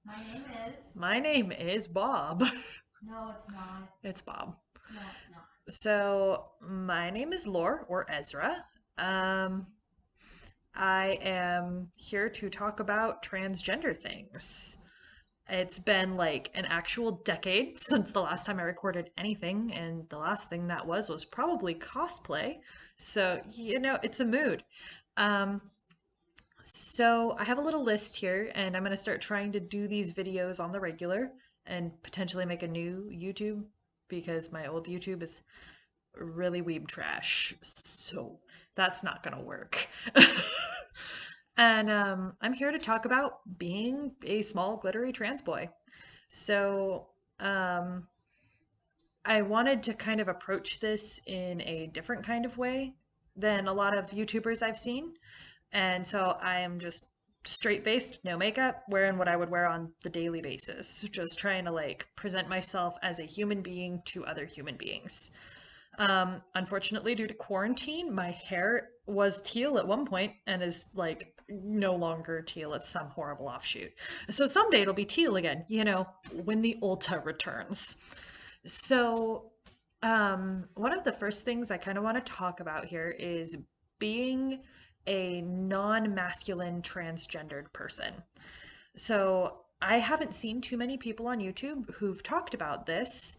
My name is. My name is Bob. No, it's not. It's Bob. No, it's not. So, my name is Lore or Ezra. Um, I am here to talk about transgender things. It's been like an actual decade since the last time I recorded anything, and the last thing that was probably cosplay. So, it's a mood. Um, so I have a little list here, and I'm going to start trying to do these videos on the regular and potentially make a new YouTube because my old YouTube is really weeb trash. So that's not going to work. And I'm here to talk about being a small glittery trans boy. So um, I wanted to kind of approach this in a different kind of way than a lot of YouTubers I've seen. And so I am just straight faced, no makeup, wearing what I would wear on the daily basis, just trying to like present myself as a human being to other human beings. Unfortunately, due to quarantine, my hair was teal at one point and is like no longer teal. It's some horrible offshoot. So someday it'll be teal again, when the Ulta returns. So, one of the first things I kind of want to talk about here is being a non-masculine transgendered person. So, I haven't seen too many people on YouTube who've talked about this,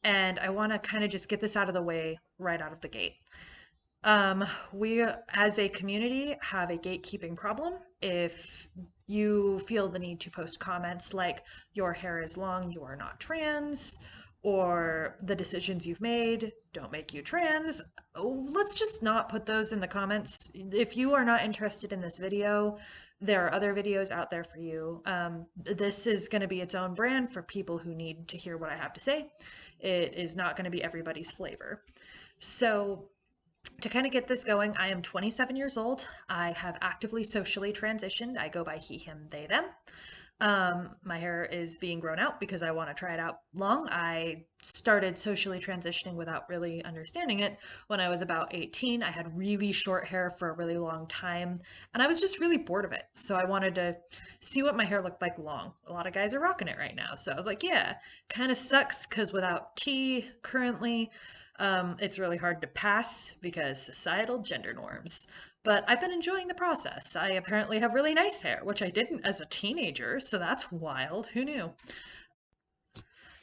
and I want to kind of just get this out of the way right out of the gate. We as a community have a gatekeeping problem. If you feel the need to post comments like your hair is long, you are not trans, or the decisions you've made don't make you trans, let's just not put those in the comments. If you are not interested in this video, there are other videos out there for you. This is going to be its own brand for people who need to hear what I have to say. It is not going to be everybody's flavor. So, to kind of get this going, I am 27 years old. I have actively socially transitioned. I go by he, him, they, them. My hair is being grown out because I want to try it out long. I started socially transitioning without really understanding it when I was about 18. I had really short hair for a really long time, and I was just really bored of it. So I wanted to see what my hair looked like long. A lot of guys are rocking it right now. So I was like, yeah, kind of sucks because without tea currently, it's really hard to pass because societal gender norms. But I've been enjoying the process. I apparently have really nice hair, which I didn't as a teenager, so that's wild. Who knew?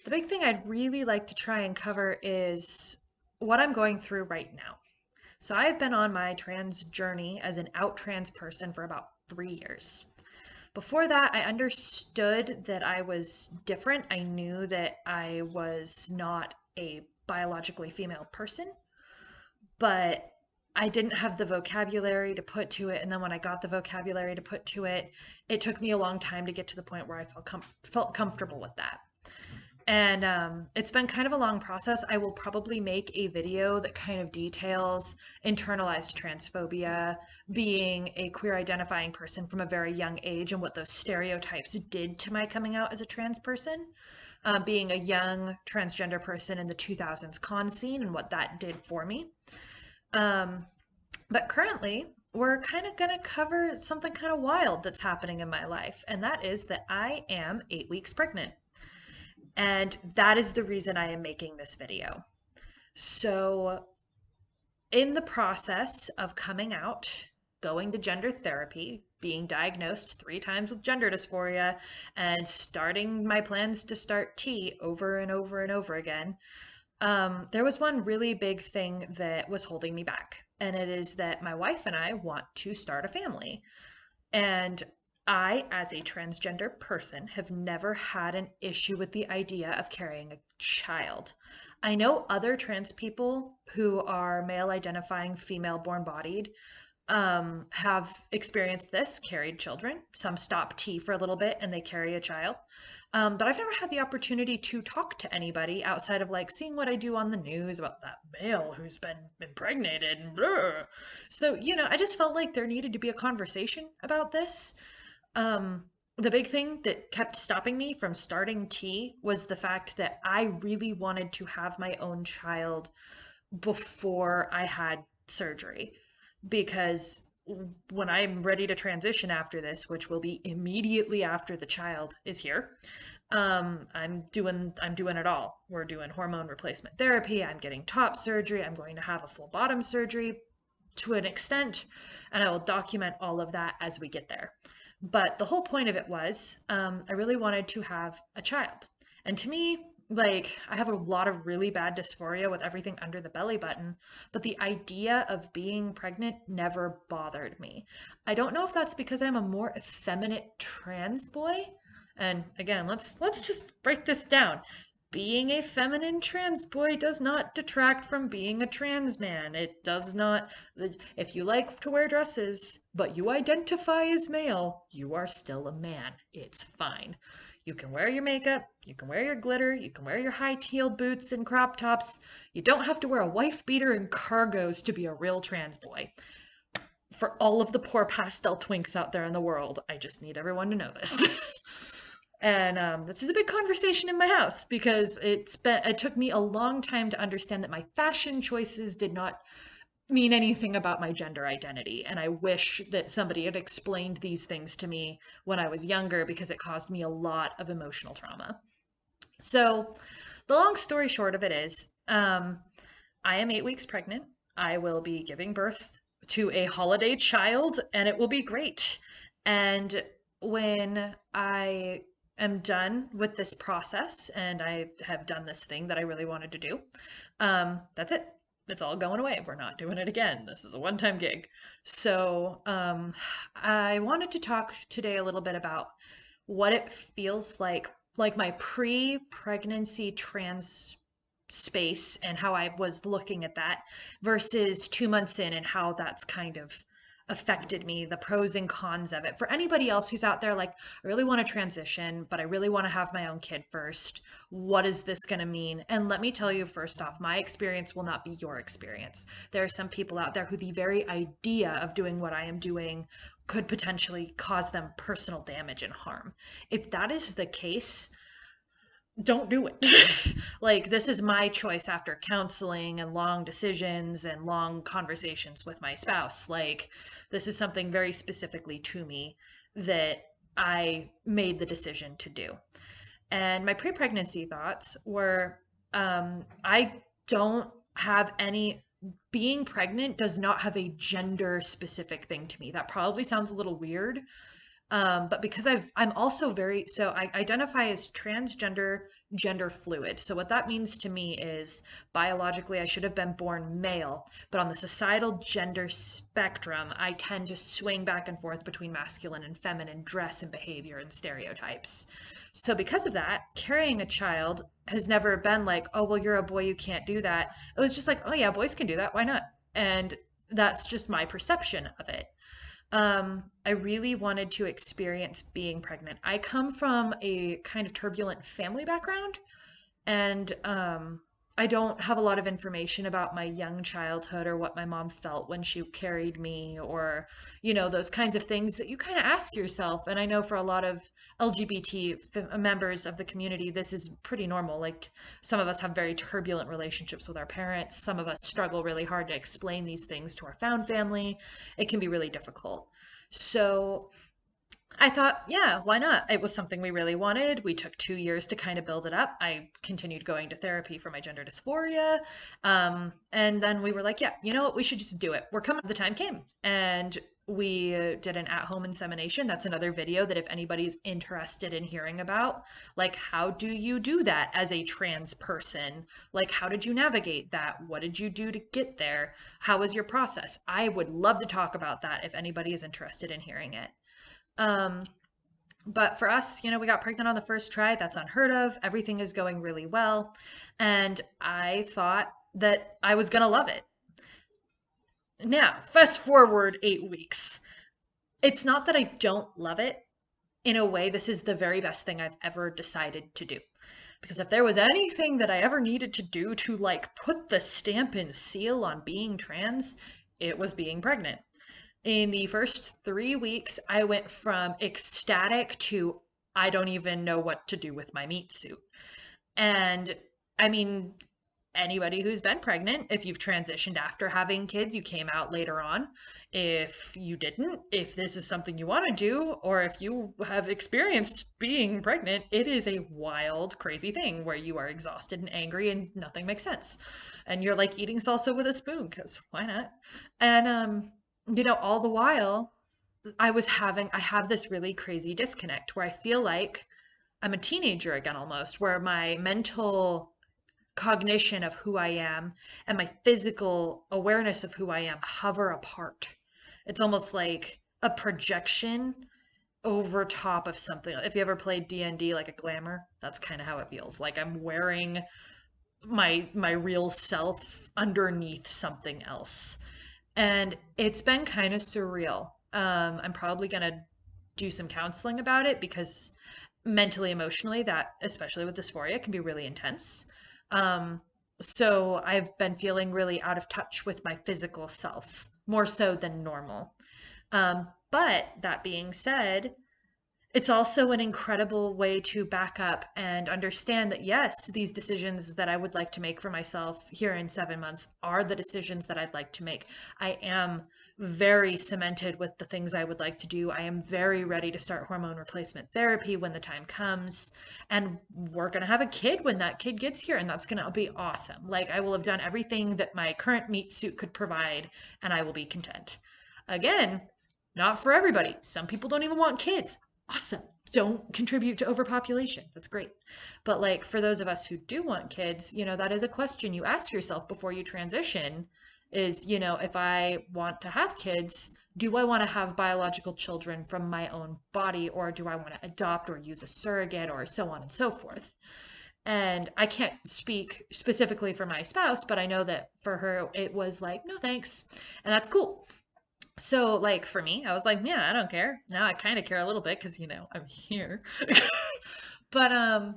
The big thing I'd really like to try and cover is what I'm going through right now. So I've been on my trans journey as an out trans person for about 3 years. Before that, I understood that I was different. I knew that I was not a biologically female person, but I didn't have the vocabulary to put to it. And then when I got the vocabulary to put to it, it took me a long time to get to the point where I felt comfortable with that. And it's been kind of a long process. I will probably make a video that kind of details internalized transphobia, being a queer identifying person from a very young age, and what those stereotypes did to my coming out as a trans person. Being a young transgender person in the 2000s con scene and what that did for me. Um, but currently, we're kind of going to cover something kind of wild that's happening in my life, and that is that I am 8 weeks pregnant. And that is the reason I am making this video. So, in the process of coming out, going to gender therapy, being diagnosed 3 times with gender dysphoria, and starting my plans to start T over and over and over again, there was one really big thing that was holding me back. And it is that my wife and I want to start a family. And I, as a transgender person, have never had an issue with the idea of carrying a child. I know other trans people who are male identifying, female born bodied, have experienced this, carried children. Some stop T for a little bit and they carry a child. But I've never had the opportunity to talk to anybody outside of like seeing what I do on the news about that male who's been impregnated and blah. So, I just felt like there needed to be a conversation about this. The big thing that kept stopping me from starting T was the fact that I really wanted to have my own child before I had surgery because when I'm ready to transition after this, which will be immediately after the child is here, I'm doing it all. We're doing hormone replacement therapy. I'm getting top surgery. I'm going to have a full bottom surgery to an extent, and I will document all of that as we get there. But the whole point of it was, I really wanted to have a child. And to me, like, I have a lot of really bad dysphoria with everything under the belly button, but the idea of being pregnant never bothered me. I don't know if that's because I'm a more effeminate trans boy. And again, let's just break this down. Being a feminine trans boy does not detract from being a trans man. It does not. If you like to wear dresses, but you identify as male, you are still a man. It's fine. You can wear your makeup, you can wear your glitter, you can wear your high-heeled boots and crop tops. You don't have to wear a wife beater and cargos to be a real trans boy. For all of the poor pastel twinks out there in the world, I just need everyone to know this. And this is a big conversation in my house because it took me a long time to understand that my fashion choices did not mean anything about my gender identity. And I wish that somebody had explained these things to me when I was younger because it caused me a lot of emotional trauma. So, the long story short of it is, I am 8 weeks pregnant. I will be giving birth to a holiday child, and it will be great. And when I am done with this process and I have done this thing that I really wanted to do, that's it. It's all going away. We're not doing it again. This is a one-time gig. So, I wanted to talk today a little bit about what it feels like my pre-pregnancy trans space and how I was looking at that versus 2 months in and how that's kind of affected me, the pros and cons of it. For anybody else who's out there, like, I really want to transition, but I really want to have my own kid first. What is this going to mean? And let me tell you, first off, my experience will not be your experience. There are some people out there who the very idea of doing what I am doing could potentially cause them personal damage and harm. If that is the case, don't do it. Like, this is my choice after counseling and long decisions and long conversations with my spouse. Like, this is something very specifically to me that I made the decision to do. And my pre-pregnancy thoughts were, I don't have any, being pregnant does not have a gender specific thing to me. That probably sounds a little weird, but because I'm also so I identify as transgender, gender fluid. So what that means to me is biologically I should have been born male, but on the societal gender spectrum, I tend to swing back and forth between masculine and feminine dress and behavior and stereotypes. So because of that, carrying a child has never been like, oh, well, you're a boy, you can't do that. It was just like, oh yeah, boys can do that. Why not? And that's just my perception of it. I really wanted to experience being pregnant. I come from a kind of turbulent family background, and I don't have a lot of information about my young childhood or what my mom felt when she carried me, or, those kinds of things that you kind of ask yourself. And I know for a lot of LGBT members of the community, this is pretty normal. Like, some of us have very turbulent relationships with our parents. Some of us struggle really hard to explain these things to our found family. It can be really difficult. So I thought, yeah, why not? It was something we really wanted. We took 2 years to kind of build it up. I continued going to therapy for my gender dysphoria. And then we were like, yeah, you know what? We should just do it. We're coming. The time came. And we did an at-home insemination. That's another video that if anybody's interested in hearing about, like, how do you do that as a trans person? Like, how did you navigate that? What did you do to get there? How was your process? I would love to talk about that if anybody is interested in hearing it. But for us, we got pregnant on the first try. That's unheard of. Everything is going really well. And I thought that I was going to love it. Now, fast forward 8 weeks. It's not that I don't love it. In a way, this is the very best thing I've ever decided to do. Because if there was anything that I ever needed to do to, like, put the stamp and seal on being trans, it was being pregnant. In the first 3 weeks, I went from ecstatic to I don't even know what to do with my meat suit. And I mean, anybody who's been pregnant, if you've transitioned after having kids, you came out later on. If you didn't, if this is something you want to do, or if you have experienced being pregnant, it is a wild, crazy thing where you are exhausted and angry and nothing makes sense. And you're like eating salsa with a spoon, because why not? And, all the while, I have this really crazy disconnect where I feel like I'm a teenager again almost, where my mental cognition of who I am and my physical awareness of who I am hover apart. It's almost like a projection over top of something. If you ever played D&D like a glamour, that's kind of how it feels. Like I'm wearing my real self underneath something else. And it's been kind of surreal. I'm probably gonna do some counseling about it because mentally, emotionally, that especially with dysphoria can be really intense. Um, so I've been feeling really out of touch with my physical self, more so than normal. But that being said, it's also an incredible way to back up and understand that, yes, these decisions that I would like to make for myself here in 7 months are the decisions that I'd like to make. I am very cemented with the things I would like to do. I am very ready to start hormone replacement therapy when the time comes. And we're going to have a kid when that kid gets here, and that's going to be awesome. Like, I will have done everything that my current meat suit could provide, and I will be content. Again, not for everybody. Some people don't even want kids. Awesome. Don't contribute to overpopulation. That's great. But like for those of us who do want kids, that is a question you ask yourself before you transition is, if I want to have kids, do I want to have biological children from my own body, or do I want to adopt or use a surrogate, or so on and so forth? And I can't speak specifically for my spouse, but I know that for her, it was like, no thanks. And that's cool. So, like for me, I was like, yeah, I don't care. Now I kind of care a little bit because, I'm here. But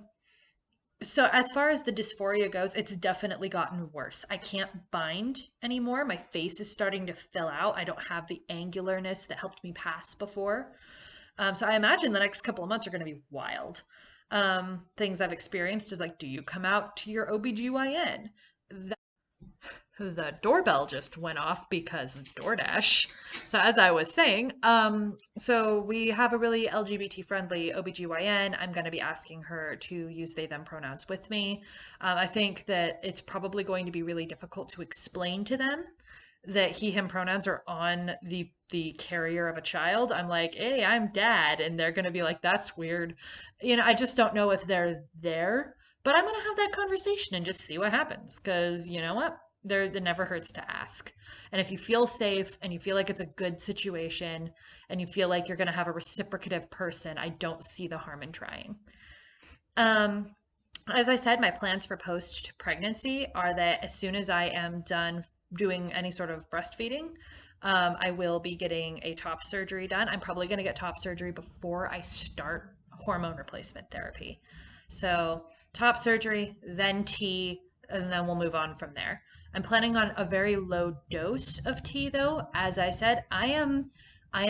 so as far as the dysphoria goes, it's definitely gotten worse. I can't bind anymore. My face is starting to fill out. I don't have the angularness that helped me pass before. So I imagine the next couple of months are going to be wild. Things I've experienced is like, do you come out to your OBGYN? The doorbell just went off because DoorDash. So as I was saying, so we have a really LGBT friendly OBGYN. I'm going to be asking her to use they them pronouns with me. I think that it's probably going to be really difficult to explain to them that he him pronouns are on the carrier of a child. I'm like, hey, I'm dad, and they're going to be like, that's weird. I just don't know if they're there, but I'm going to have that conversation and just see what happens, because you know what, it never hurts to ask. And if you feel safe and you feel like it's a good situation and you feel like you're going to have a reciprocative person, I don't see the harm in trying. um as I said, my plans for post pregnancy are that as soon as I am done doing any sort of breastfeeding, I will be getting a top surgery done. I'm probably going to get top surgery before I start hormone replacement therapy. So, top surgery, then T, and then we'll move on from there. I'm planning on a very low dose of tea though. As I said, I am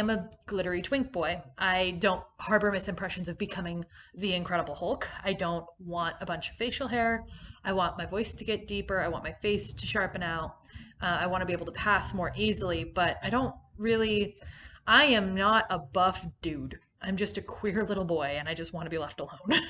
a glittery twink boy. I don't harbor misimpressions of becoming the Incredible Hulk. I don't want a bunch of facial hair. I want my voice to get deeper. I want my face to sharpen out. I want to be able to pass more easily, but I don't really, I am not a buff dude. I'm just a queer little boy and I just want to be left alone.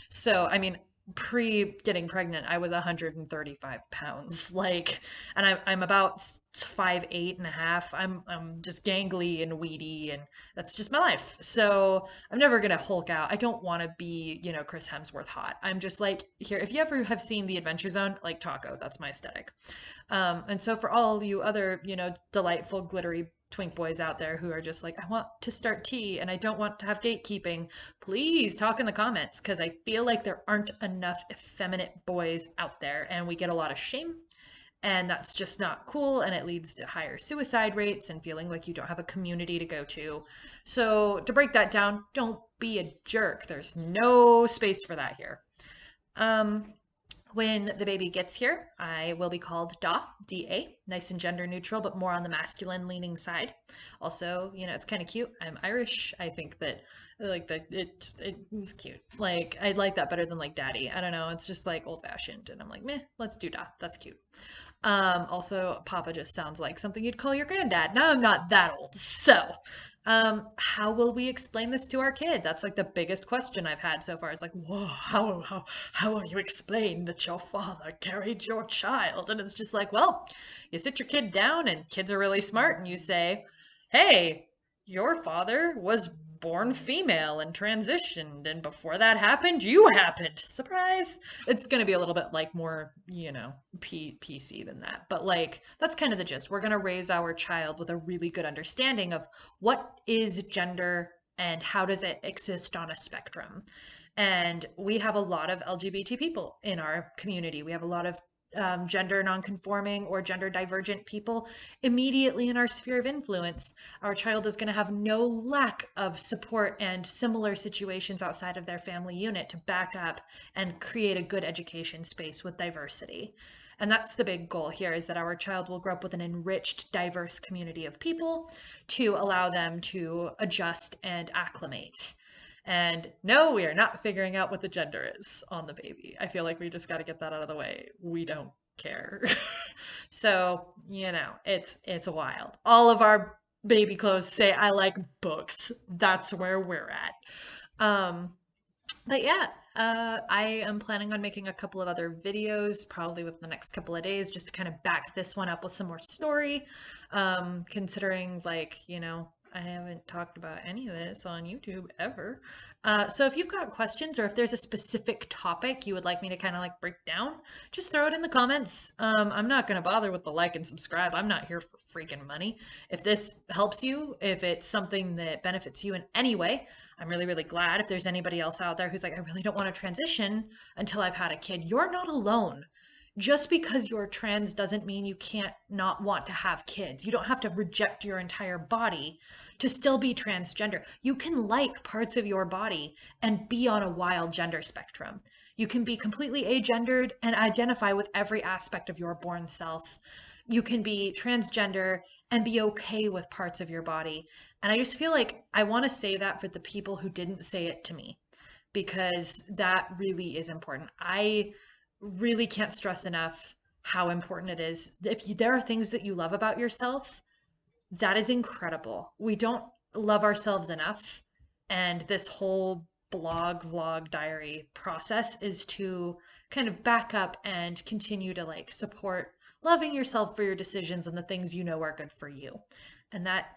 So, I mean, pre getting pregnant, I was 135 pounds. Like, and I'm about 5'8" and a half. I'm just gangly and weedy, and that's just my life. So I'm never gonna Hulk out. I don't want to be, Chris Hemsworth hot. I'm just like here. If you ever have seen The Adventure Zone, like Taco, that's my aesthetic. And so for all you other, delightful glittery twink boys out there who are just like, I want to start tea and I don't want to have gatekeeping, please talk in the comments, because I feel like there aren't enough effeminate boys out there and we get a lot of shame, and that's just not cool, and it leads to higher suicide rates and feeling like you don't have a community to go to. So to break that down, don't be a jerk. There's no space for that here. When the baby gets here, I will be called Da, D-A, nice and gender neutral, but more on the masculine leaning side. Also, it's kind of cute. I'm Irish. I think that like that it's cute. Like I like that better than like daddy. I don't know. It's just like old fashioned, and I'm like, meh, let's do Da. That's cute. Also, Papa just sounds like something you'd call your granddad. Now I'm not that old, so how will we explain this to our kid? That's like the biggest question I've had so far. Is like, whoa, how will you explain that your father carried your child? And it's just like, well, you sit your kid down, and kids are really smart, and you say, hey, your father was born female and transitioned, and before that happened, you happened. Surprise! It's going to be a little bit like more, PC than that. But like, that's kind of the gist. We're going to raise our child with a really good understanding of what is gender and how does it exist on a spectrum. And we have a lot of LGBT people in our community. We have a lot of gender nonconforming or gender divergent people immediately in our sphere of influence. Our child is going to have no lack of support and similar situations outside of their family unit to back up and create a good education space with diversity. And that's the big goal here, is that our child will grow up with an enriched, diverse community of people to allow them to adjust and acclimate. And no, we are not figuring out what the gender is on the baby. I feel like we just got to get that out of the way. We don't care. So, it's wild. All of our baby clothes say I like books. That's where we're at. Um, but yeah, I am planning on making a couple of other videos probably within the next couple of days just to kind of back this one up with some more story. Considering like, I haven't talked about any of this on YouTube ever. So if you've got questions or if there's a specific topic you would like me to kind of like break down, just throw it in the comments. I'm not going to bother with the like and subscribe. I'm not here for freaking money. If this helps you, if it's something that benefits you in any way, I'm really, really glad. If there's anybody else out there who's like, I really don't want to transition until I've had a kid, you're not alone. Just because you're trans doesn't mean you can't not want to have kids. You don't have to reject your entire body to still be transgender. You can like parts of your body and be on a wild gender spectrum. You can be completely agendered and identify with every aspect of your born self. You can be transgender and be okay with parts of your body. And I just feel like I want to say that for the people who didn't say it to me, because that really is important. I really can't stress enough how important it is. If there are things that you love about yourself, that is incredible. We don't love ourselves enough. And this whole blog, vlog, diary process is to kind of back up and continue to like support loving yourself for your decisions and the things you know are good for you. And that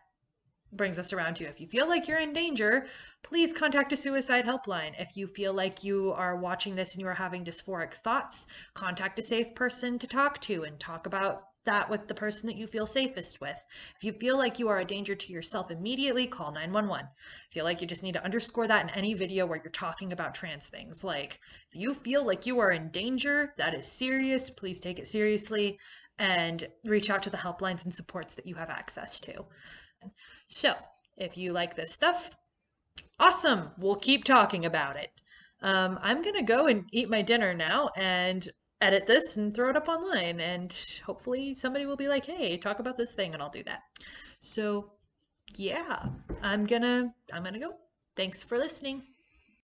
brings us around to, if you feel like you're in danger, please contact a suicide helpline. If you feel like you are watching this and you are having dysphoric thoughts, contact a safe person to talk to and talk about that with the person that you feel safest with. If you feel like you are a danger to yourself, immediately call 911. I feel like you just need to underscore that in any video where you're talking about trans things. Like, if you feel like you are in danger, that is serious. Please take it seriously and reach out to the helplines and supports that you have access to. So, if you like this stuff, awesome. We'll keep talking about it. I'm gonna go and eat my dinner now and edit this and throw it up online, and hopefully somebody will be like, hey, talk about this thing, and I'll do that. So, yeah, I'm gonna go. Thanks for listening.